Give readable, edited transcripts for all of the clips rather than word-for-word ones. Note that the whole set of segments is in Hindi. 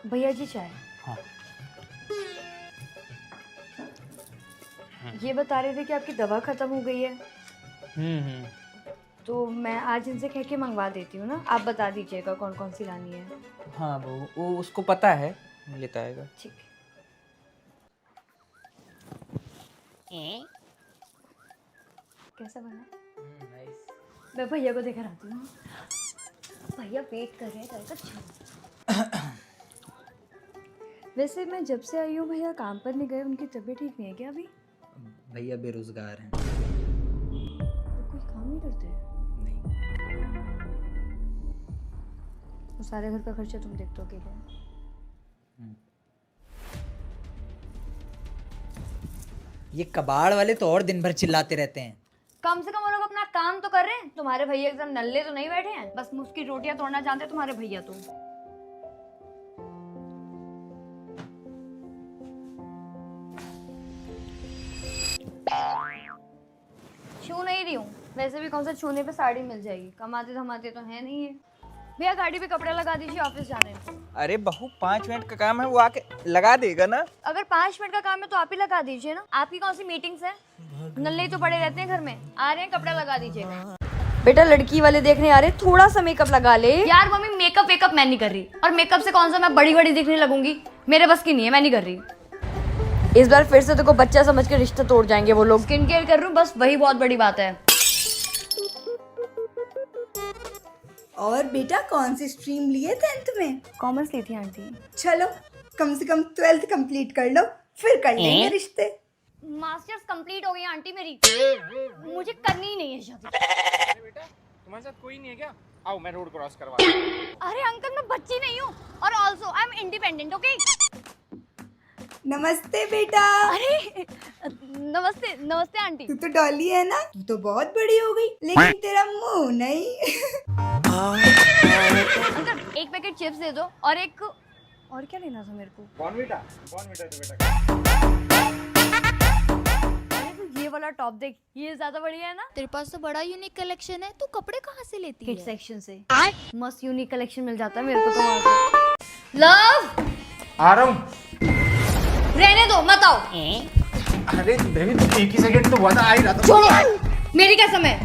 भैया जी चाय। हाँ। ये बता रहे थे कि आपकी दवा खत्म हो गई है, हम्म। तो मैं आज इनसे कह के मंगवा देती हूँ ना। आप बता दीजिएगा कौन कौन सी लानी है। हाँ वो उसको पता है, लेता आएगा। ठीक है। कैसा बना? नाइस। मैं भैया को देकर आती हूँ। भैया वेट कर रहे हैं चाय का। वैसे मैं जब से आई हूँ भैया काम पर नहीं गए, उनकी तबीयत ठीक नहीं है क्या अभी? भैया बेरोजगार हैं। वो कोई काम नहीं करते? नहीं। वो सारे घर का खर्चा तुम देखते हो अकेले? ये कबाड़ वाले तो और दिन भर चिल्लाते रहते हैं। कम से कम वो लोग अपना काम तो कर रहे हैं। तुम्हारे भैया एकदम नल्ले तो नहीं बैठे हैं, बस मुफ्त की रोटियां तोड़ना जानते हैं तुम्हारे भैया तो। छू नहीं रही हूँ, वैसे भी कौन सा छूने पे साड़ी मिल जाएगी, कमाते धमाते तो है नहीं है। भैया गाड़ी पे कपड़े लगा दीजिए, ऑफिस जाने को। अरे बहू 5 मिनट का काम है, वो आके लगा देगा ना। अगर 5 मिनट का काम है तो आप ही लगा दीजिए ना। आपकी कौन सी मीटिंग्स है? नल्ले तो पड़े रहते हैं घर में। आ रहे हैं कपड़ा लगा दीजिएगा। बेटा लड़की वाले देखने आ रहे, थोड़ा सा मेकअप लगा ले। यार मम्मी मेकअप वेकअप मैं नहीं कर रही, और मेकअप से कौन सा मैं बड़ी बड़ी दिखने लगूंगी, मेरे बस की नहीं है, मैं नहीं कर रही। इस बार फिर से तो बच्चा समझ के रिश्ता तोड़ जाएंगे वो लोग। स्किन केयर कर रही हूँ बस, वही बहुत बड़ी बात है। और बेटा कौन सी स्ट्रीम लिए 10th में? कॉमर्स ली थी आंटी। चलो कम से कम 12th कंप्लीट कर लो, फिर कर लेंगे रिश्ते। मास्टर्स कंप्लीट हो गई आंटी मेरी, मुझे करनी ही नहीं है शादी। बेटा तुम्हारे साथ कोई नहीं है क्या? आओ मैं रोड क्रॉस करवा दूं। अरे अंकल मैं बच्ची नहीं हूँ, और also I am independent, okay? नमस्ते बेटा। अरे नमस्ते नमस्ते आंटी। तू तो डॉली है ना, तू तो बहुत बड़ी हो गई, लेकिन तेरा मुंह नहीं। अंकल एक पैकेट चिप्स दे दो, और एक और क्या लेना था मेरे को? बॉर्नविटा तो बेटा। अरे तो ये वाला टॉप देख, ये ज्यादा बढ़िया है ना। तेरे पास तो बड़ा यूनिक कलेक्शन है, तू कपड़े कहाँ से लेती किड है? सेक्शन से मस्त यूनिक कलेक्शन मिल जाता है मेरे को तो वहाँ से। लव आ रहा हूँ। रहने दो, मत आओ। अरे बेबी तुम एक ही सेकंड तो हुआ था, आ ही रहा था। छोड़ो, मेरी क्या समय?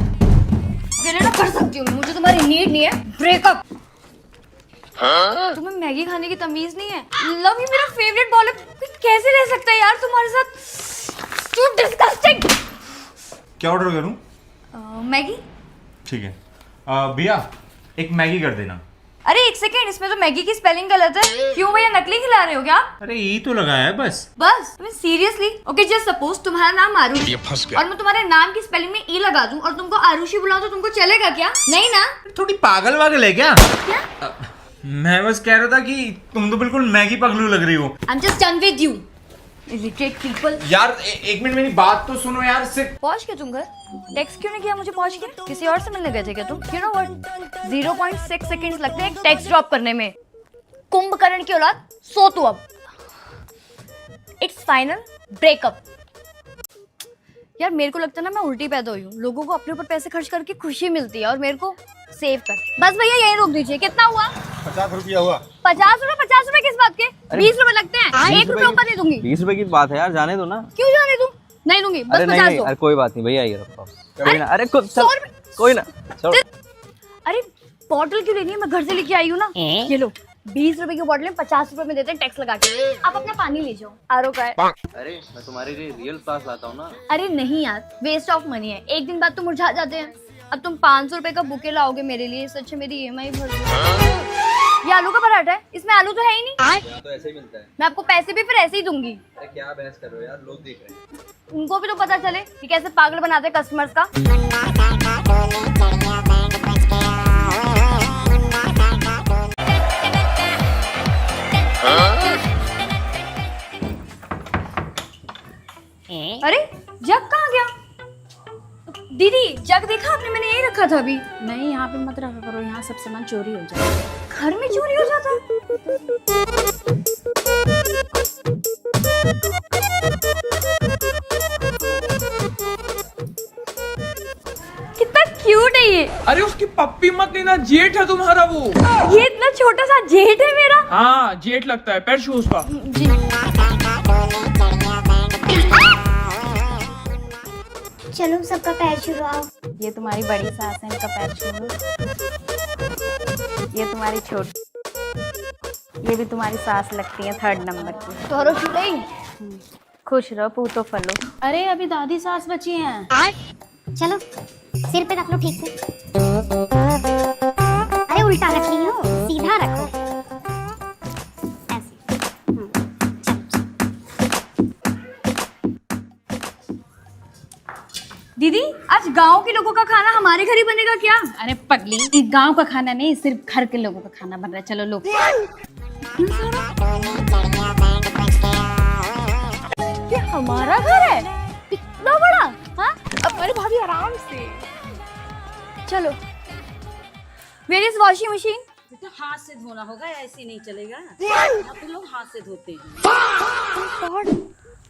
ये ना कर सकती हूँ, मुझे तुम्हारी नीड नहीं है। ब्रेकअप। तुम्हें मैगी खाने की तमीज नहीं है। लव, ये मेरा फेवरेट बॉल है, कोई कैसे रह सकता है यार तुम्हारे साथ? Too disgusting. क्या ऑर्डर करूं? मैगी। ठीक है भैया एक मैगी कर देना। अरे एक सेकेंड, इसमें तो मैगी की स्पेलिंग गलत है। क्यों भैया नकली खिला रहे हो क्या? अरे यही तो लगाया है बस। बस तुम्हें सीरियसली? ओके जस्ट सपोज तुम्हारा नाम आरुषि और मैं तुम्हारे नाम की स्पेलिंग में ई लगा दूं और तुमको आरुषि बुलाऊं, तो तुमको चलेगा क्या? नहीं ना? थोड़ी पागल वागल है क्या? क्या? मैं बस कह रहा था कि तुम तो बिल्कुल मैगी पगलू लग रही हो। I am just done with you irritate people. यार एक मिनट मेरी बात तो सुनो यार। सिर्फ पहुंच के तुम घर टेक्स्ट क्यों नहीं किया मुझे? पहुंच के किसी और से मिलने गए थे क्या तुम? यू नो व्हाट, 0.6 सेकंड्स लगते हैं एक टेक्स्ट ड्रॉप करने में। कुंभकर्ण की औलाद, सो तू अब। It's final breakup. यार मेरे को लगता है ना मैं उल्टी पैदा हुई हूँ। लोगों को अपने ऊपर पैसे खर्च करके खुशी मिलती है और मेरे को सेव कर। बस भैया यही रोक दीजिए। कितना हुआ? 50 रुपया हुआ। 50 रुपए? 50 रुपए किस बात के? 20 रुपए लगते हैं। 1 रुपए ऊपर दे दूंगी। 20 रुपए की बात है यार, जाने दो ना। क्यों जाने दूं? नहीं दूंगी, बस अरे 50 नहीं, दो। अरे कोई बात नहीं भैया, ये रखो कोई ना। अरे कोई ना, छोड़ो। अरे बॉटल क्यों लेनी है? मैं घर से लेके आई हूँ ना। ये लो 20 रुपए की बॉटल में 50 रुपए में देते हैं टैक्स लगा के। आप अपना पानी ले जाओ। आरो का है। अरे मैं तुम्हारे लिए रियल फ्लास्क लाता हूँ ना। अरे नहीं यार, वेस्ट ऑफ मनी है। एक दिन बाद तो मुरझा जाते हैं। अब तुम 500 रुपए का बुके लाओगे मेरे लिए, इससे अच्छा मेरी EMI भर दो। ये आलू का पराठा है, इसमें आलू तो है ही नहीं। यहाँ तो ऐसे ही मिलता है। मैं आपको पैसे भी फिर ऐसे ही दूंगी। अरे क्या बहस कर रहे हो यार, लोग देख रहे हैं। उनको भी तो पता चले कि कैसे पागल बनाते हैं कस्टमर्स का। अरे जग कहाँ गया? दीदी जग देखा आपने? मैंने यही रखा था अभी। नहीं, यहाँ पे मत रखा करो, यहाँ सब सामान चोरी हो जाए। घर में चोरी हो जाता? कितना क्यूट है ये। अरे उसकी पप्पी मत लेना, जेठ है तुम्हारा वो। ये इतना छोटा सा जेठ है मेरा। हाँ जेट लगता है पैर छू उसका। चलो सबका पैर छू आओ। ये तुम्हारी बड़ी सास है, इनका पैर छू लो। ये तुम्हारी छोटी, ये भी तुम्हारी सास लगती है 3rd नंबर की। तोरो छुड़ई खुश रहो पूतो फलो। अरे अभी दादी सास बची हैं। चलो सिर पे रख लो ठीक से। अरे उल्टा रख रही हो, सीधा रखो ऐसे। दीदी आज गांव के लोगों का खाना हमारे घर ही बनेगा क्या? अरे पगली, ये गांव का खाना नहीं, सिर्फ घर के लोगों का खाना बन रहा है। चलो लोग। ये हमारा घर है इतना बड़ा? हाँ अरे भाभी आराम से। चलो। Where is washing machine? तो हाथ से धोना होगा, ऐसे नहीं चलेगा। तो लोग हाथ से धोते हैं।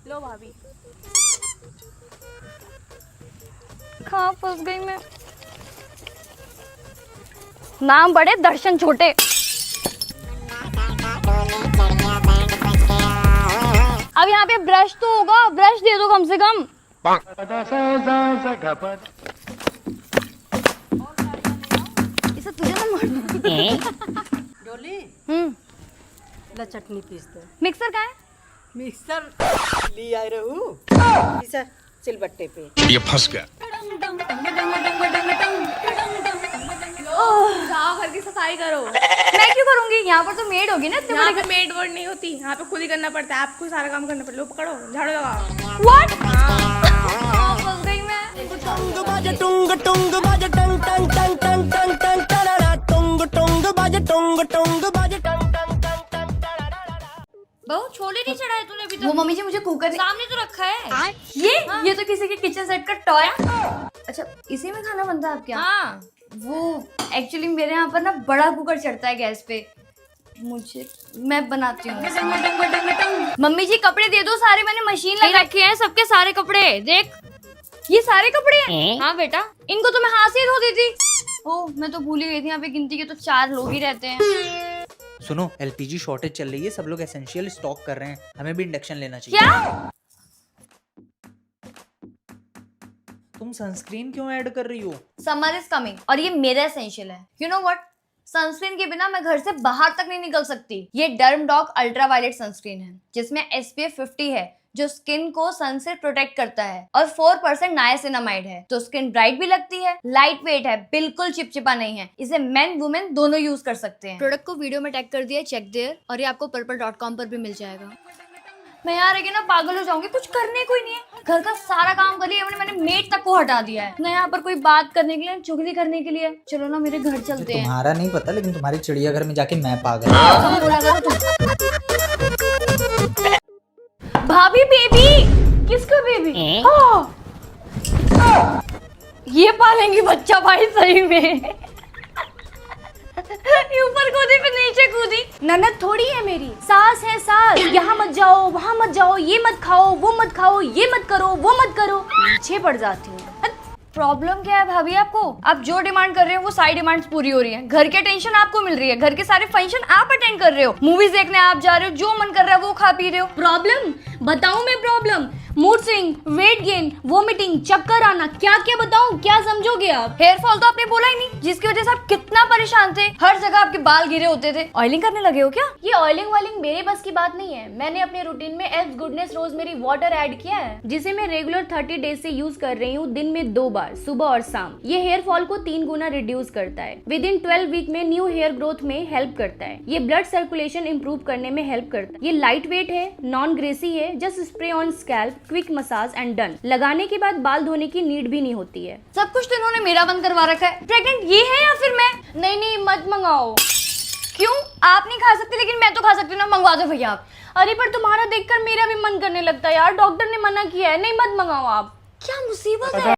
लो भाभी। कहाँ फंस गई मैं? नाम बड़े दर्शन छोटे। अब यहाँ पे ब्रश तो होगा, ब्रश दे दो कम से कम। इसे तुझे ना मारना। डोली ला चटनी पीस दो। मिक्सर कहाँ है? मिक्सर ले आए रहू मिक्सर सिलबट्टे पे। ये फंस गया। जाओ घर की सफाई करो। मैं क्यों करूंगी? यहाँ पर तो मेड होगी ना। यहाँ पे मेड वर्ड नहीं होती, यहाँ पे खुद ही करना पड़ता है। आपको सारा काम करना पड़ता है। लो पकड़ो, झाड़ू लगाओ। What? फंस गई मैं। बहू छोले नहीं चढ़ाए तूने अभी तक? वो मम्मी जी मुझे कुकर सामने तो रखा है। ये तो किसी के किचन सेट का टॉय है। अच्छा इसी में खाना बनता है आपके यहाँ? हाँ। वो एक्चुअली मेरे यहाँ पर ना बड़ा कुकर चढ़ता है गैस पे। मैं बनाती हूँ। मम्मी जी कपड़े दे दो सारे, मैंने मशीन लगा रखे हैं सबके सारे कपड़े। देख ये सारे कपड़े हैं। हाँ बेटा, इनको तो मैं हाथ से ही धो देती। ओह मैं तो भूल ही गई थी, यहाँ पे गिनती के तो 4 लोग ही रहते हैं। सुनो एलपीजी शॉर्टेज चल रही है, सब लोग एसेंशियल स्टॉक कर रहे हैं, हमें भी इंडक्शन लेना चाहिए। क्या? तुम सनस्क्रीन क्यों ऐड कर रही हो? समर इज कमिंग और ये मेरा एसेंशियल है। यू नो व्हाट, सनस्क्रीन के बिना मैं घर से बाहर तक नहीं निकल सकती। ये डर्मडॉग अल्ट्रावायलेट सनस्क्रीन है जिसमें SPF 50 है जो स्किन को सन से प्रोटेक्ट करता है और 4% नायासिनामाइड है, तो स्किन ब्राइट भी लगती है, लाइट वेट है, बिल्कुल चिपचिपा नहीं है। इसे मेन वुमेन दोनों यूज कर सकते हैं। प्रोडक्ट को वीडियो में टैग कर दिया, चेक देयर, और ये आपको purple.com पर भी मिल जाएगा। मैं यहाँ रह के ना पागल हो जाऊंगी, कुछ करने को ही नहीं है। घर का सारा काम कर लिया मैंने मेड तक को हटा दिया है ना, यहाँ पर कोई बात करने के लिए, चुगली करने के लिए। चलो ना मेरे घर चलते हैं। तुम्हारा नहीं पता लेकिन तुम्हारी चिड़ियाघर में जाके मैं पागल। बोला करो तुम। भाभी बेबी। किसका बेबी? ये पालेंगी बच्चा भाई सही में। ऊपर कूदी फिर नीचे कूदी। ननद थोड़ी है मेरी, सास है सास। यहाँ मत जाओ, वहाँ मत जाओ, ये मत खाओ, वो मत खाओ, ये मत करो, वो मत करो, पीछे पड़ जाती हूँ। प्रॉब्लम क्या है भाभी आपको? आप जो डिमांड कर रहे हो वो सारी डिमांड्स पूरी हो रही है। घर के टेंशन आपको मिल रही है, घर के सारे फंक्शन आप अटेंड कर रहे हो, मूवीज देखने आप जा रहे हो, जो मन कर रहा है वो खा पी रहे हो। प्रॉब्लम बताऊं मैं? Problem mood swing, weight gain, vomiting, चक्कर आना, क्या क्या बताऊं? क्या समझोगे आप? हेयर फॉल तो आपने बोला ही नहीं, जिसकी वजह से आप कितना परेशान थे, हर जगह आपके बाल गिरे होते थे। ऑयलिंग करने लगे हो क्या? ये ऑयलिंग वायलिंग मेरे बस की बात नहीं है। मैंने अपने रूटीन में elf goodness rosemary water add किया है, जिसे मैं रेगुलर 30 डेज से यूज कर रही हूँ, दिन में 2 बार, सुबह और शाम। ये हेयर फॉल को 3 गुना रिड्यूस करता है। विद इन 12 वीक में न्यू हेयर ग्रोथ में हेल्प करता है। ये ब्लड सर्कुलेशन इंप्रूव करने में हेल्प करता है। ये लाइट वेट है, नॉन ग्रेसी है, just spray on scalp, quick massage and done. लगाने के बाद बाल धोने की नीड भी नहीं होती है। सब कुछ तो इन्होंने मेरा बंद करवा रखा है। प्रेग्नेंट ये है या फिर मैं? नहीं मत मंगाओ। क्यों? आप नहीं खा सकते लेकिन मैं तो खा सकती हूँ ना, मंगवा दो भैया आप। अरे पर तुम्हारा देखकर मेरा भी मन करने लगता है यार, डॉक्टर ने मना किया है। नहीं मत मंगाओ आप। क्या मुसीबत है।